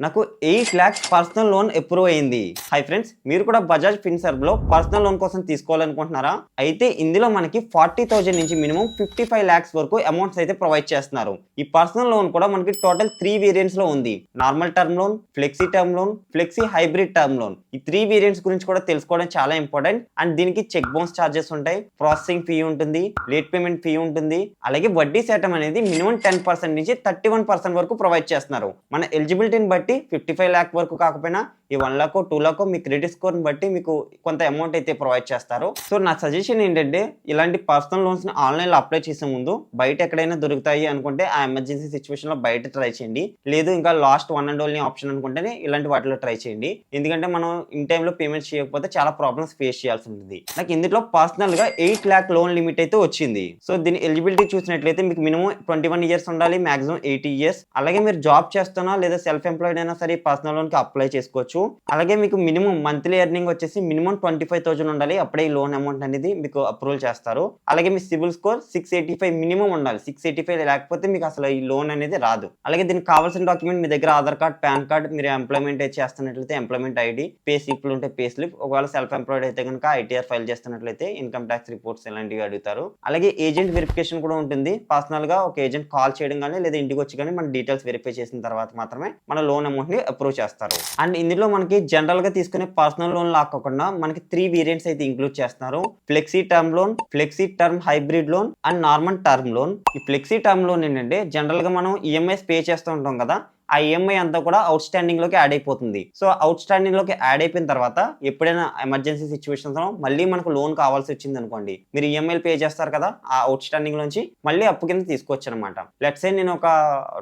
నాకు 8 lakhs personal loan approve అయింది. Hi friends, మీరు కూడా బజాజ్ ఫిన్సర్వ్‌లో పర్సనల్ లోన్ కోసం తీసుకోవాలనుకుంటున్నారా? అయితే ఇందులో మనకి 40,000 నుంచి మినిమం 55 లాక్స్ వరకు అమౌంట్స్ అయితే ప్రొవైడ్ చేస్తున్నారు. ఈ పర్సనల్ లోన్ కూడా మనకి టోటల్ 3 వేరియంట్స్‌లో ఉంది. Normal term loan, flexi term loan, flexi hybrid term loan. ఈ 3 వేరియంట్స్ గురించి కూడా తెలుసుకోవడం చాలా ఇంపార్టెంట్. అండ్ దీనికి చెక్ బౌన్స్ చార్జెస్ ఉంటాయి, ప్రాసెసింగ్ ఫీ ఉంటుంది, లేట్ పేమెంట్ ఫీ ఉంటుంది. అలాగే వడ్డీ శాతం అనేది మినిమం 10% నుంచి 31% వరకు ప్రొవైడ్ చేస్తున్నారు. మన ఎలిజిబిలిటీని బట్టి 55 లాక్ వరకు కాకపోయినా ఈ 1 లాక్ 2 లాక్ మీ క్రెడిట్ స్కోర్ని బట్టి మీకు కొంత అమౌంట్ అయితే ప్రొవైడ్ చేస్తారు. సో నా సజెషన్ ఏంటంటే ఇలాంటి పర్సనల్ లోన్స్ని ఆన్లైన్లో అప్లై చేసే ముందు బయట ఎక్కడైనా దొరుకుతాయి అనుకుంటే ఆ ఎమర్జెన్సీ సిచ్యువేషన్లో బయట ట్రై చేయండి. లేదు ఇంకా last one and only option అనుకుంటేనే ఇలాంటి వాటిలో ట్రై చేయండి. ఎందుకంటే మనం ఇన్ టైంలో పేమెంట్ చేయకపోతే చాలా ప్రాబ్లమ్స్ ఫేస్ చేయాల్సి ఉంటుంది. నాకు ఇందులో పర్సనల్గా 8 లాక్ లోన్ లిమిట్ అయితే వచ్చింది. సో దీని ఎలిజిబిలిటీ చూసినట్లయితే మీకు మినిమం 21 ఇయర్స్ ఉండాలి, మాక్సిమం 80 ఇయర్స్. అలాగే మీరు జాబ్ చేస్తున్నా లేదా సెల్ఫ్ ఎంప్లాయిడ్ అయినా సరే పర్సనల్ లోన్కి అప్లై చేసుకోవచ్చు. అలాగే మీకు మినిమం మంత్లీ ఎర్నింగ్ వచ్చేసి మినిమం 25,000 ఉండాలి. అప్పుడే ఈ లోన్ అమౌంట్ అనేది మీకు అప్రూవల్ చేస్తారు. అలాగే మీ సిబిల్ స్కోర్ 685 మినిమం ఉండాలి. 685 లేకపోతే మీకు అసలు ఈ లోన్ అనేది రాదు. అలాగే దీనికి కావాల్సిన డాక్యుమెంట్ మీ దగ్గర ఆధార్ కార్డ్, పాన్ కార్డ్, మీరు ఎంప్లాయ్మెంట్ చేస్తున్నట్లయితే ఎంప్లాయ్మెంట్ ఐడి, పే స్లిప్లు ఉంటే పే స్లిప్, ఒకవేళ సెల్ఫ్ ఎంప్లాయిడ్ అయితే కనుక ఐటీఆర్ ఫైల్ చేస్తున్నట్లయితే ఇన్కమ్ ట్యాక్స్ రిపోర్ట్స్ ఇలాంటివి అడుగుతారు. అలాగే ఏజెంట్ వెరిఫికేషన్ కూడా ఉంటుంది. పర్సనల్ గా ఒక ఏజెంట్ కాల్ చేయడం కానీ లేదా ఇంటికి వచ్చి కానీ మన డీటెయిల్స్ వెరిఫై చేసిన తర్వాత మాత్రమే మన లోన్ అమౌంట్ ని అప్రూవ్ చేస్తారు. అండ్ ఇందులో మనకి జనరల్ గా తీసుకునే పర్సనల్ లోన్ లాక్కోకుండా మనకి 3 వేరియంట్స్ అయితే ఇంక్లూడ్ చేస్తున్నారు. Flexi term loan, flexi term hybrid loan and normal term loan. ఈ ఫ్లెక్సీ టర్మ్ లోన్ ఏంటంటే జనరల్ గా మనం ఈఎంఐస్ పే చేస్తూ ఉంటాం కదా, ఆ ఈఎంఐ అంతా కూడా అవుట్ స్టాండింగ్ లోకి యాడ్ అయిపోతుంది. సో అవుట్ స్టాండింగ్ లోకి యాడ్ అయిపోయిన తర్వాత ఎప్పుడైనా ఎమర్జెన్సీ సిచ్యువేషన్స్ లో మళ్ళీ మనకు లోన్ కావాల్సి వచ్చింది అనుకోండి, మీరు ఈఎంఐలు పే చేస్తారు కదా, ఆ అవుట్ స్టాండింగ్ నుంచి మళ్ళీ అప్పు కింద తీసుకోవచ్చు అనమాట. లెట్స్ సే నేను ఒక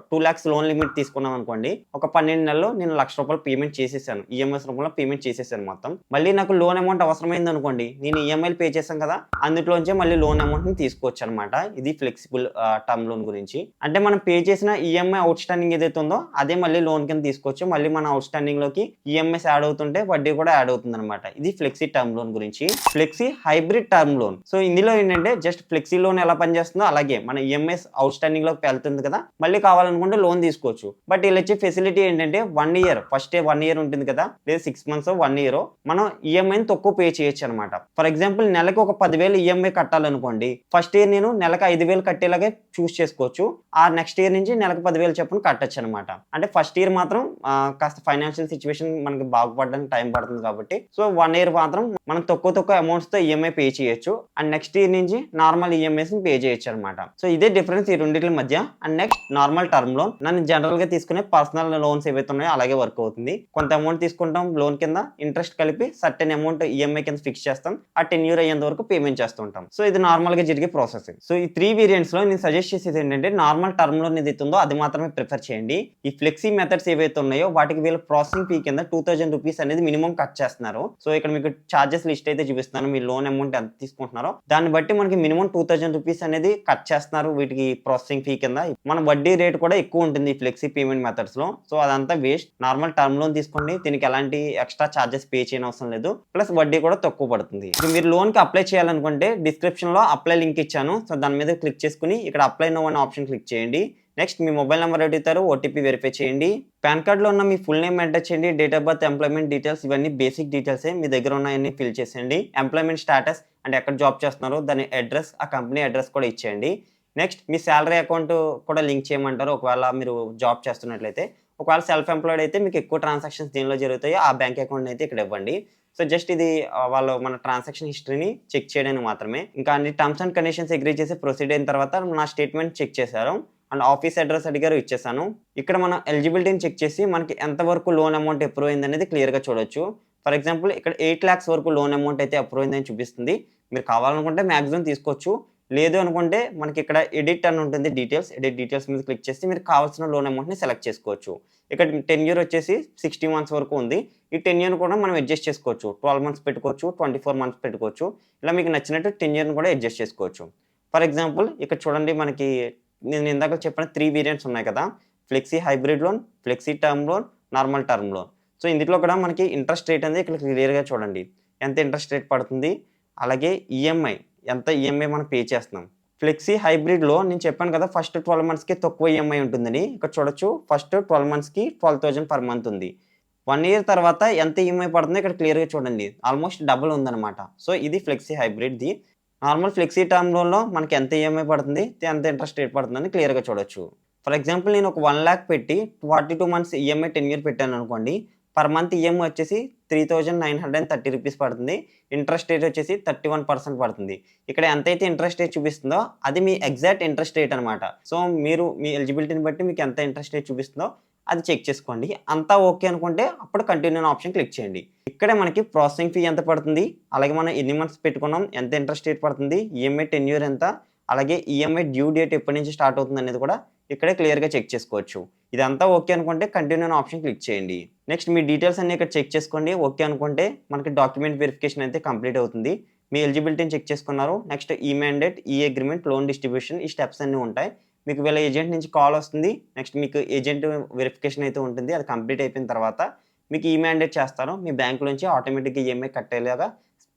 2 లాక్స్ లోన్ లిమిట్ తీసుకున్నాం అనుకోండి, ఒక 12 నెలల్లో నేను ₹1,00,000 పేమెంట్ చేసేసాను, ఈఎంఐస్ రూపంలో పేమెంట్ చేసేసాను మొత్తం. మళ్ళీ నాకు లోన్ అమౌంట్ అవసరమైంది అనుకోండి, నేను ఈఎంఐలు పే చేశాను కదా, అందులోంచే మళ్ళీ లోన్ అమౌంట్ ని తీసుకోవచ్చు అనమాట. ఇది ఫ్లెక్సిబుల్ టర్మ్ లోన్ గురించి. అంటే మనం పే చేసిన ఈఎంఐ అవుట్ స్టాండింగ్ ఏదైతే ఉందో అదే మళ్ళీ లోన్ కింద తీసుకోవచ్చు. మళ్ళీ మన అవుట్ స్టాండింగ్ లోకి ఈఎంఐస్ యాడ్ అవుతుంటే వడ్డీ కూడా యాడ్ అవుతుంది అనమాట. ఇది ఫ్లెక్సీ టర్మ్ లోన్ గురించి. Flexi hybrid term loan. So ఇందులో ఏంటంటే జస్ట్ ఫ్లెక్సీ లోన్ ఎలా పనిచేస్తుందో అలాగే మన ఈఎంఐస్ అవుట్ స్టాండింగ్ లోకి వెళ్తుంది కదా, మళ్ళీ కావాలనుకుంటే లోన్ తీసుకోవచ్చు. బట్ వీళ్ళు వచ్చే ఫెసిలిటీ ఏంటంటే 1 ఇయర్, ఫస్ట్ 1 ఇయర్ ఉంటుంది కదా, లేదా 6 మంత్స్ 1 ఇయర్ మనం ఈఎంఐని తక్కువ పే చేయొచ్చు అనమాట. ఫర్ ఎగ్జాంపుల్ నెలకు ఒక 10,000 ఈఎంఐ కట్టాలనుకోండి, ఫస్ట్ ఇయర్ నేను నెలకు 5,000 కట్టేలాగే చూస్ చేసుకోవచ్చు. ఆ నెక్స్ట్ ఇయర్ నుంచి నెలకు 10,000 చొప్పున కట్టొచ్చు అనమాట. అంటే ఫస్ట్ ఇయర్ మాత్రం కాస్త ఫైనాన్షియల్ సిచ్యువేషన్ మనకి బాగుపడడానికి టైం పడుతుంది కాబట్టి, సో 1 ఇయర్ మాత్రం మనం తక్కువ అమౌంట్స్ తో ఈఎంఐ పే చేయొచ్చు. అండ్ నెక్స్ట్ ఇయర్ నుంచి నార్మల్ ఈఎంఐస్ ని పే చేయొచ్చు అనమాట. సో ఇదే డిఫరెన్స్ ఈ రెండింటి మధ్య. And next normal term loan. నన్ను జనరల్ గా తీసుకునే పర్సనల్ లోన్స్ ఏవైతే ఉన్నాయో అలాగే వర్క్ అవుతుంది. కొంత అమౌంట్ తీసుకుంటాం లోన్ కింద, ఇంట్రెస్ట్ కలిపి సర్టెన్ అమౌంట్ ఈఎంఐ కింద ఫిక్స్ చేస్తాం. ఆ 10 ఇయర్ అయ్యేంత వరకు పేమెంట్ చేస్తూ ఉంటాం. సో ఇది నార్మల్ గా జరిగే ప్రాసెస్. సో ఈ 3 వేరియంట్స్ లో నేను సజెస్ట్ చేసేది ఏంటంటే నార్మల్ టర్మ్ లోన్ ఏదైతే ఉందో అది మాత్రమే ప్రిఫర్ చేయండి. ఈ ఫ్లెక్సీ మెథడ్స్ ఏవైతే ఉన్నాయో వాటికి వీళ్ళు ప్రాసెసింగ్ ఫీ కింద ₹2,000 అనేది మినిమం కట్ చేస్తున్నారు. సో ఇక్కడ మీకు చార్జెస్ లిస్ట్ అయితే చూపిస్తున్నాను. మీ లోన్ అమౌంట్ ఎంత తీసుకుంటున్నారో దాన్ని బట్టి మనకి మినిమం ₹2,000 అనేది కట్ చేస్తున్నారు వీటికి ప్రాసెసింగ్ ఫీ కింద. మన వడ్డీ రేట్ కూడా ఎక్కువ ఉంటుంది ఫ్లెక్సీ పేమెంట్ మెథడ్స్ లో. సో అదంతా వేస్ట్. నార్మల్ టర్మ్ లోన్ తీసుకోండి, దీనికి ఎలాంటి ఎక్స్ట్రా చార్జెస్ పే చేయని అవసరం లేదు, ప్లస్ వడ్డీ కూడా తక్కువ పడుతుంది. మీరు లోన్ కి అప్లై చేయాలనుకుంటే డిస్క్రిప్షన్ లో అప్లై లింక్ ఇచ్చాను. సో దాని మీద క్లిక్ చేసుకుని ఇక్కడ అప్లై నౌ అనే ఆప్షన్ క్లిక్ చేయండి. నెక్స్ట్ మీ మొబైల్ నెంబర్ అడుగుతారు, ఓటీపీ వెరిఫై చేయండి. పాన్ కార్డ్లో ఉన్న మీ ఫుల్ నేమ్ ఎంటర్ చేయండి, date of birth, employment details, ఇవన్నీ బేసిక్ డీటెయిల్సే. మీ దగ్గర ఉన్నాయన్నీ ఫిల్ చేసేయండి. ఎంప్లాయ్మెంట్ స్టేటస్ అంటే ఎక్కడ జాబ్ చేస్తున్నారో దాని అడ్రస్, ఆ కంపెనీ అడ్రస్ కూడా ఇచ్చేయండి. నెక్స్ట్ మీ శాలరీ అకౌంట్ కూడా లింక్ చేయమంటారు ఒకవేళ మీరు జాబ్ చేస్తున్నట్లయితే. ఒకవేళ సెల్ఫ్ ఎంప్లాయిడ్ అయితే మీకు ఎక్కువ ట్రాన్సాక్షన్స్ దేనిలో జరుగుతాయో ఆ బ్యాంక్ అకౌంట్ అయితే ఇక్కడ ఇవ్వండి. సో జస్ట్ ఇది వాళ్ళు మన ట్రాన్సాక్షన్ హిస్టరీని చెక్ చేయడానికి మాత్రమే. ఇంకా అన్ని టర్మ్స్ అండ్ కండిషన్స్ అగ్రీ చేసి ప్రొసీడ్ అయిన తర్వాత నా స్టేట్మెంట్ చెక్ చేశారు అండ్ ఆఫీస్ అడ్రస్ అడిగారు, ఇచ్చేసాను. ఇక్కడ మనం ఎలిజిబిలిటీని చెక్ చేసి మనకి ఎంతవరకు లోన్ అమౌంట్ అప్రూవ్ అయింది అనేది క్లియర్గా చూడొచ్చు. ఫర్ ఎగ్జాంపుల్ ఇక్కడ 8 లాక్స్ వరకు లోన్ అమౌంట్ అయితే అప్రూవ్ అయిందని చూపిస్తుంది. మీరు కావాలనుకుంటే మ్యాక్సిమం తీసుకోవచ్చు. లేదు అనుకుంటే మనకి ఇక్కడ ఎడిట్ అని ఉంటుంది, ఎడిట్ డీటెయిల్స్ మీద క్లిక్ చేసి మీరు కావాల్సిన లోన్ అమౌంట్ని సెలెక్ట్ చేసుకోవచ్చు. ఇక్కడ 10 ఇయర్ వచ్చేసి 60 మంత్స్ వరకు ఉంది. ఈ 10 ఇయర్ కూడా మనం అడ్జస్ట్ చేసుకోవచ్చు. 12 మంత్స్ పెట్టుకోవచ్చు, 24 మంత్స్ పెట్టుకోవచ్చు. ఇలా మీకు నచ్చినట్టు 10 ఇయర్ని కూడా అడ్జస్ట్ చేసుకోవచ్చు. ఫర్ ఎగ్జాంపుల్ ఇక్కడ చూడండి, మనకి నేను ఇందాక చెప్పిన 3 వేరియంట్స్ ఉన్నాయి కదా, flexi hybrid loan, flexi term loan, normal term loan. So ఇందులో కూడా మనకి ఇంట్రెస్ట్ రేట్ అనేది ఇక్కడ క్లియర్గా చూడండి, ఎంత ఇంట్రెస్ట్ రేట్ పడుతుంది. అలాగే ఈఎంఐ ఎంత ఈఎంఐ మనం పే చేస్తున్నాం. ఫ్లెక్సీ హైబ్రిడ్‌లో నేను చెప్పాను కదా! ఫస్ట్ 12 మంత్స్‌కి తక్కువ ఈఎంఐ ఉంటుందని. ఇక్కడ చూడొచ్చు ఫస్ట్ 12 మంత్స్‌కి 12,000 పర్ మంత్ ఉంది. 1 ఇయర్ తర్వాత ఎంత ఈఎంఐ పడుతుందో ఇక్కడ క్లియర్‌గా చూడండి. ఆల్‌మోస్ట్ డబుల్ ఉందన్నమాట. సో, ఇది ఫ్లెక్సీ హైబ్రిడ్‌ది. నార్మల్ ఫ్లెక్సీ టర్మ్ లోన్‌లో మనకి ఎంత ఈఎంఐ పడుతుంది, ఎంత ఇంట్రెస్ట్ రేట్ పడుతుందని క్లియర్‌గా చూడొచ్చు. ఫర్ ఎగ్జాంపుల్ నేను ఒక 1,00,000 పెట్టి 42 మంత్స్ ఈఎంఐ 10 ఇయర్ పెట్టాననుకోండి. పర్ మంత్ ఈఎంఐ వచ్చేసి 3,930 రూపీస్ పడుతుంది. ఇంట్రెస్ట్ రేట్ వచ్చేసి 31% పడుతుంది. ఇక్కడ ఎంతైతే ఇంట్రెస్ట్ రేట్ చూపిస్తుందో అది మీ ఎగ్జాక్ట్ ఇంట్రెస్ట్ రేట్ అనమాట. సో, మీరు మీ ఎలిజిబిలిటీని బట్టి మీకు ఎంత ఇంట్రెస్ట్ రేట్ చూపిస్తుందో అది చెక్ చేసుకోండి. అంతా ఓకే అనుకుంటే అప్పుడు కంటిన్యూ అనే ఆప్షన్ క్లిక్ చేయండి. ఇక్కడే మనకి ప్రాసెసింగ్ ఫీ ఎంత పడుతుంది, అలాగే మనం ఎన్ని మంత్స్ పెట్టుకున్నాం, ఎంత ఇంట్రెస్ట్ రేట్ పడుతుంది, ఈఎంఐ టెన్యూర్ ఎంత, అలాగే ఈఎంఐ డ్యూ డేట్ ఎప్పటి నుంచి స్టార్ట్ అవుతుంది అనేది కూడా ఇక్కడే క్లియర్‌గా చెక్ చేసుకోవచ్చు. ఇదంతా ఓకే అనుకుంటే కంటిన్యూ అనే ఆప్షన్ క్లిక్ చేయండి. నెక్స్ట్ మీ డీటెయిల్స్ అన్నీ ఇక్కడ చెక్ చేసుకోండి. ఓకే అనుకుంటే మనకి డాక్యుమెంట్ వెరిఫికేషన్ అయితే కంప్లీట్ అవుతుంది. మీ ఎలిజిబిలిటీని చెక్ చేసుకున్నారు. నెక్స్ట్ ఈ మ్యాండేట్, ఈ అగ్రీమెంట్, లోన్ డిస్ట్రిబ్యూషన్ ఈ స్టెప్స్ అన్నీ ఉంటాయి. మీకు వీళ్ళ ఏజెంట్ నుంచి కాల్ వస్తుంది. నెక్స్ట్ మీకు ఏజెంట్ వెరిఫికేషన్ అయితే ఉంటుంది. అది కంప్లీట్ అయిపోయిన తర్వాత మీకు ఈ మ్యాండేట్ చేస్తారు. మీ బ్యాంక్ నుంచి ఆటోమేటిక్‌గా ఈఎంఐ కట్టేలాగా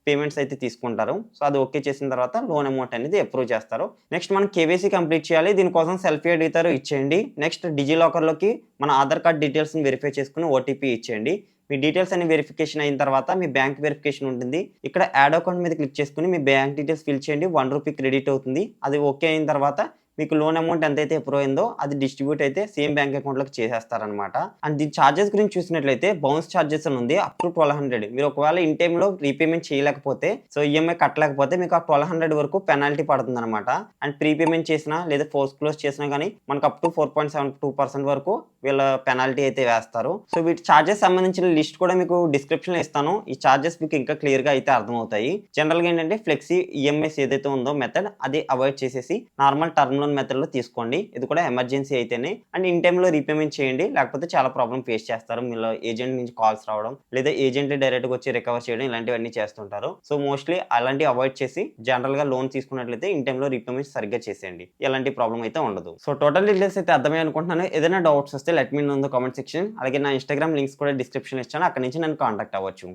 పేమెంట్స్ అయితే తీసుకుంటారు. సో, అది ఓకే చేసిన తర్వాత లోన్ అమౌంట్ అనేది అప్రూవ్ చేస్తారు. నెక్స్ట్ మనం కేవైసీ కంప్లీట్ చేయాలి. దీనికోసం సెల్ఫీ అడుగుతారు, ఇచ్చేయండి. నెక్స్ట్ డిజిలాకర్‌లోకి మన ఆధార్ కార్డ్ డీటెయిల్స్‌ని వెరిఫై చేసుకొని ఓటీపీ ఇచ్చేయండి. మీ డీటెయిల్స్ అన్ని వెరిఫికేషన్ అయిన తర్వాత మీ బ్యాంక్ వెరిఫికేషన్ ఉంటుంది. ఇక్కడ యాడ్ అకౌంట్ మీద క్లిక్ చేసుకొని మీ బ్యాంక్ డీటెయిల్స్ ఫిల్ చేయండి. ₹1 క్రెడిట్ అవుతుంది. అది ఓకే అయిన తర్వాత మీకు లోన్ అమౌంట్ ఎంతైతే అప్రూవ్ అయిందో అది డిస్ట్రిబ్యూట్ అయితే సేమ్ బ్యాంక్ అకౌంట్‌లోకి చేసేస్తారనమాట. అండ్ దీని చార్జెస్ గురించి చూసినట్లయితే బౌన్స్ చార్జెస్ అని ఉంది. Up to 1,200. మీరు ఒకవేళ ఇన్ టైమ్‌లో రీపేమెంట్ చేయలేకపోతే, సో, ఈఎంఐ కట్టలేకపోతే మీకు ఆ 1,200 వరకు పెనాల్టీ పడుతుందనమాట. అండ్ ప్రీపేమెంట్ చేసినా లేదా ఫోర్స్ క్లోజ్ చేసినా గానీ మనకు అప్ టు 4.72% వరకు వీళ్ళ పెనాల్టీ అయితే వేస్తారు. సో, వీటి చార్జెస్ సంబంధించిన లిస్ట్ కూడా మీకు డిస్క్రిప్షన్‌లో ఇస్తాను. ఈ చార్జెస్ మీకు ఇంకా క్లియర్‌గా అయితే అర్థమవుతాయి. జనరల్‌గా ఏంటంటే ఫ్లెక్సీ ఈఎంఐస్ ఏదైతే ఉందో మెథడ్ అది అవాయిడ్ చేసేసి నార్మల్ టర్మ్ లోన్ మెథడ్‌లో తీసుకోండి. ఇది కూడా ఎమర్జెన్సీ అయితేనే. అండ్ ఇన్ టైమ్‌లో రీపేమెంట్ చేయండి. లేకపోతే చాలా ప్రాబ్లమ్ ఫేస్ చేస్తారు. మీలో ఏజెంట్ నుంచి కాల్స్ రావడం లేదా ఏజెంటే డైరెక్ట్‌గా వచ్చి రికవర్ చేయడం ఇలాంటివన్నీ చేస్తుంటారు. సో, మోస్ట్‌లీ అలాంటివి అవాయిడ్ చేసి జనరల్‌గా లోన్ తీసుకున్నట్లయితే ఇన్ టైమ్‌లో రీపేమెంట్ సరిగ్గా చేసేయండి. ఎలాంటి ప్రాబ్లమ్ అయితే ఉండదు. సో, టోటల్ డీటెయిల్స్ అయితే అర్థమయ్యాయి అనుకుంటున్నాను. ఏదైనా డౌట్స్ వస్తే let me know in the comment section. అలాగే నా ఇన్‌స్టాగ్రామ్ లింక్స్ కూడా డిస్క్రిప్షన్‌లో ఇచ్చాను. అక్కడి నుంచి నన్ను కాంటాక్ట్ అవ్వచ్చు.